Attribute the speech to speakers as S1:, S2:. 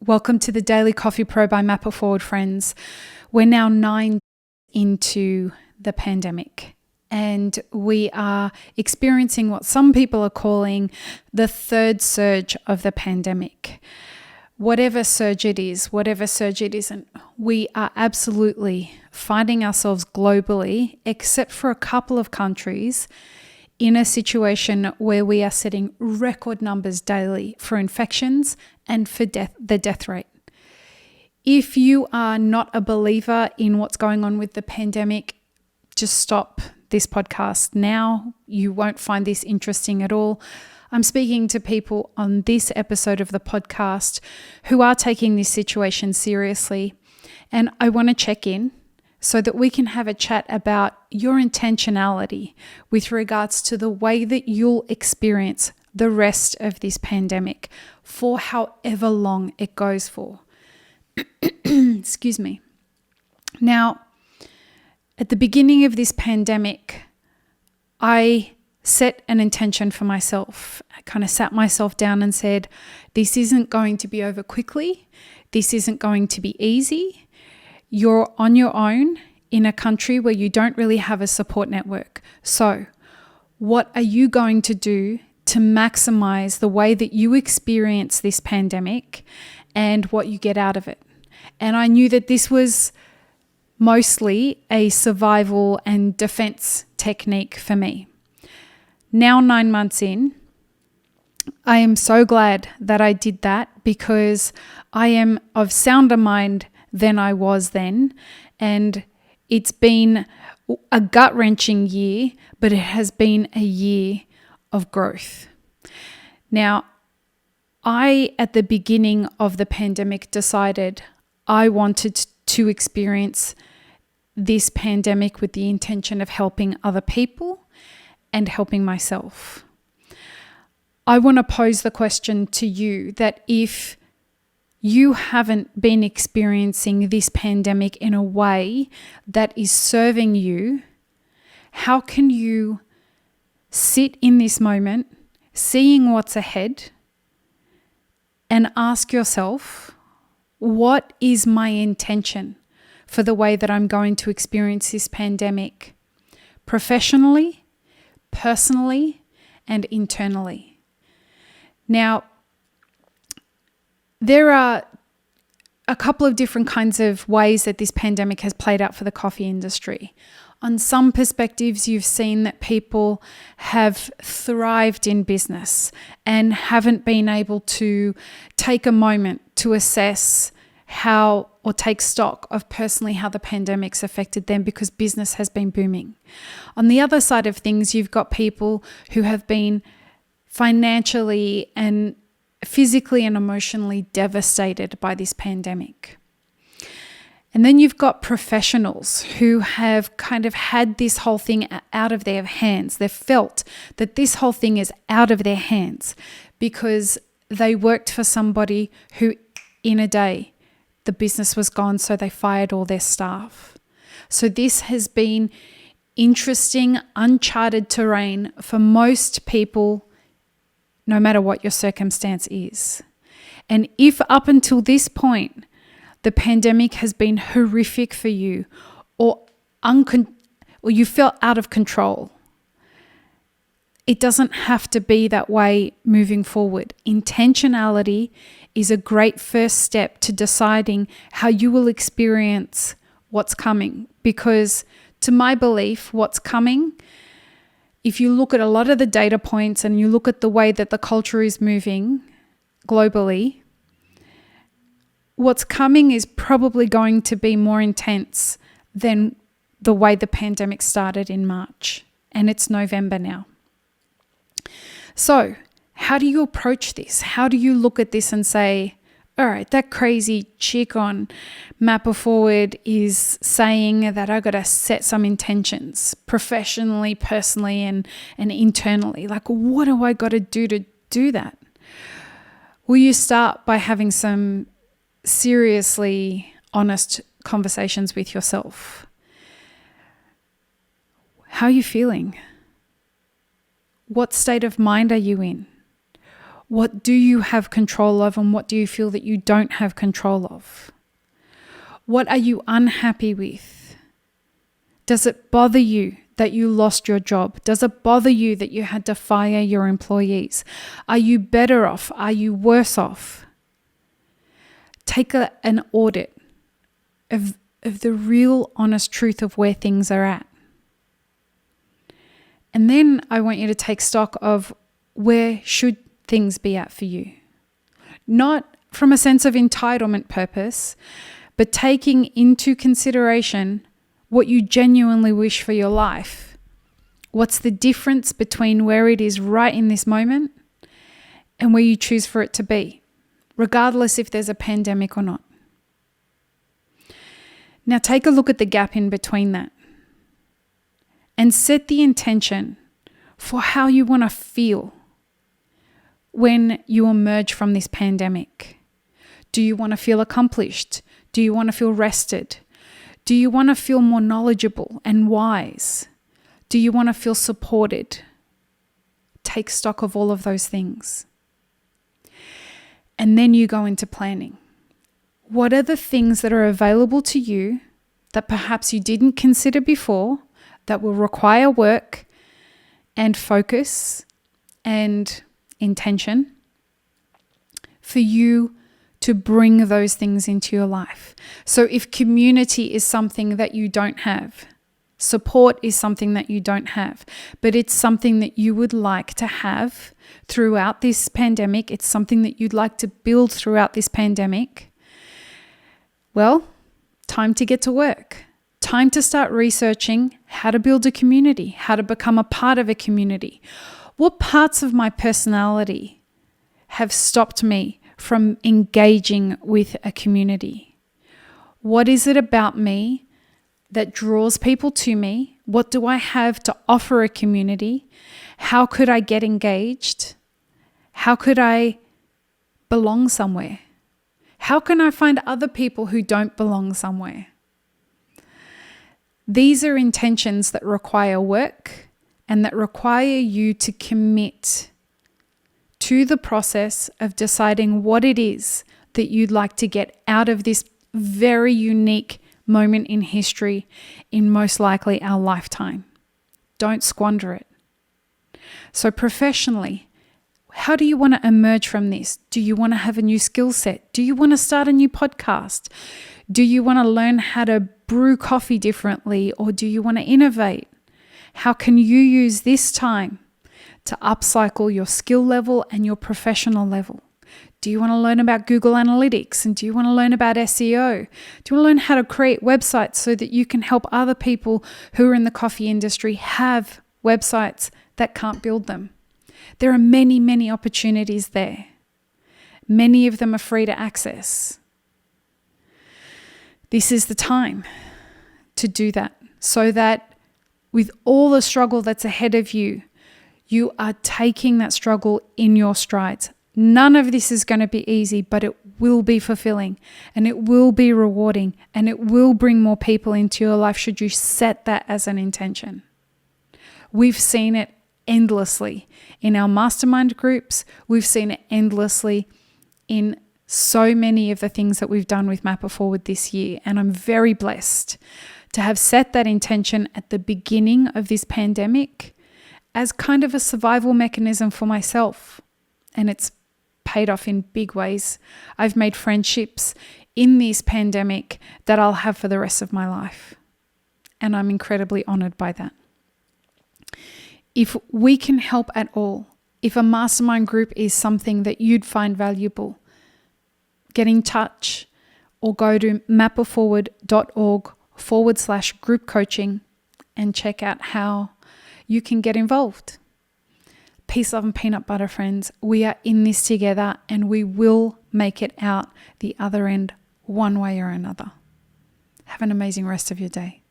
S1: Welcome to the Daily Coffee Pro by Map It Forward, friends. We're now 9 into the pandemic, and we are experiencing what some people are calling the third surge of the pandemic. Whatever surge it is, whatever surge it isn't, we are absolutely finding ourselves globally, except for a couple of countries, in a situation where we are setting record numbers daily for infections and for the death rate. If you are not a believer in what's going on with the pandemic, just stop this podcast now. You won't find this interesting at all. I'm speaking to people on this episode of the podcast who are taking this situation seriously, and I want to check in so that we can have a chat about your intentionality with regards to the way that you'll experience the rest of this pandemic for however long it goes for. Excuse me. Now, at the beginning of this pandemic, I set an intention for myself. I kind of sat myself down and said, this isn't going to be over quickly. This isn't going to be easy. You're on your own in a country where you don't really have a support network. So, what are you going to do to maximize the way that you experience this pandemic and what you get out of it? And I knew that this was mostly a survival and defense technique for me. Now, 9 months in, I am so glad that I did that, because I am of sounder mind than I was then, and it's been a gut-wrenching year, but it has been a year of growth. Now, I, at the beginning of the pandemic, decided I wanted to experience this pandemic with the intention of helping other people and helping myself. I want to pose the question to you that if you haven't been experiencing this pandemic in a way that is serving you, how can you sit in this moment, seeing what's ahead, and ask yourself, what is my intention for the way that I'm going to experience this pandemic, professionally, personally, and internally? Now, there are a couple of different kinds of ways that this pandemic has played out for the coffee industry. On some perspectives, you've seen that people have thrived in business and haven't been able to take a moment to assess how, or take stock of personally how the pandemic's affected them, because business has been booming. On the other side of things, you've got people who have been financially and physically and emotionally devastated by this pandemic. And then you've got professionals who have kind of had this whole thing out of their hands. They've felt that this whole thing is out of their hands because they worked for somebody who, in a day, the business was gone, so they fired all their staff. So this has been interesting, uncharted terrain for most people, no matter what your circumstance is. And if up until this point, the pandemic has been horrific for you, or you felt out of control, it doesn't have to be that way moving forward. Intentionality is a great first step to deciding how you will experience what's coming. Because to my belief, what's coming, if you look at a lot of the data points and you look at the way that the culture is moving globally, what's coming is probably going to be more intense than the way the pandemic started in March. And it's November now. So, how do you approach this? How do you look at this and say, all right, that crazy chick on Map It Forward is saying that I got to set some intentions professionally, personally, and internally. Like, what do I got to do that? Will you start by having some seriously honest conversations with yourself? How are you feeling? What state of mind are you in? What do you have control of, and what do you feel that you don't have control of? What are you unhappy with? Does it bother you that you lost your job? Does it bother you that you had to fire your employees? Are you better off? Are you worse off? Take an audit of the real honest truth of where things are at. And then I want you to take stock of where should things be at for you. Not from a sense of entitlement purpose, but taking into consideration what you genuinely wish for your life. What's the difference between where it is right in this moment and where you choose for it to be, regardless if there's a pandemic or not. Now take a look at the gap in between that and set the intention for how you want to feel when you emerge from this pandemic. Do you want to feel accomplished? Do you want to feel rested? Do you want to feel more knowledgeable and wise? Do you want to feel supported? Take stock of all of those things. And then you go into planning. What are the things that are available to you that perhaps you didn't consider before that will require work and focus and intention for you to bring those things into your life? So if community is something that you don't have, support is something that you don't have, but it's something that you would like to have throughout this pandemic, it's something that you'd like to build throughout this pandemic, well, time to get to work. Time to start researching how to build a community, how to become a part of a community. What parts of my personality have stopped me from engaging with a community? What is it about me that draws people to me? What do I have to offer a community? How could I get engaged? How could I belong somewhere? How can I find other people who don't belong somewhere? These are intentions that require work and that require you to commit to the process of deciding what it is that you'd like to get out of this very unique moment in history, in most likely our lifetime. Don't squander it. So professionally, how do you want to emerge from this? Do you want to have a new skill set? Do you want to start a new podcast? Do you want to learn how to brew coffee differently, or do you want to innovate? How can you use this time to upcycle your skill level and your professional level? Do you want to learn about Google Analytics, and do you want to learn about SEO? Do you want to learn how to create websites so that you can help other people who are in the coffee industry have websites that can't build them? There are many, many opportunities there. Many of them are free to access. This is the time to do that, so that with all the struggle that's ahead of you, you are taking that struggle in your strides. None of this is going to be easy, but it will be fulfilling and it will be rewarding and it will bring more people into your life should you set that as an intention. We've seen it endlessly in our mastermind groups. We've seen it endlessly in so many of the things that we've done with Map It Forward this year. And I'm very blessed to have set that intention at the beginning of this pandemic as kind of a survival mechanism for myself. And it's paid off in big ways. I've made friendships in this pandemic that I'll have for the rest of my life. And I'm incredibly honored by that. If we can help at all, if a mastermind group is something that you'd find valuable, get in touch or go to mapitforward.org/group coaching and check out how you can get involved. Peace, love, and peanut butter, friends. We are in this together and we will make it out the other end one way or another. Have an amazing rest of your day.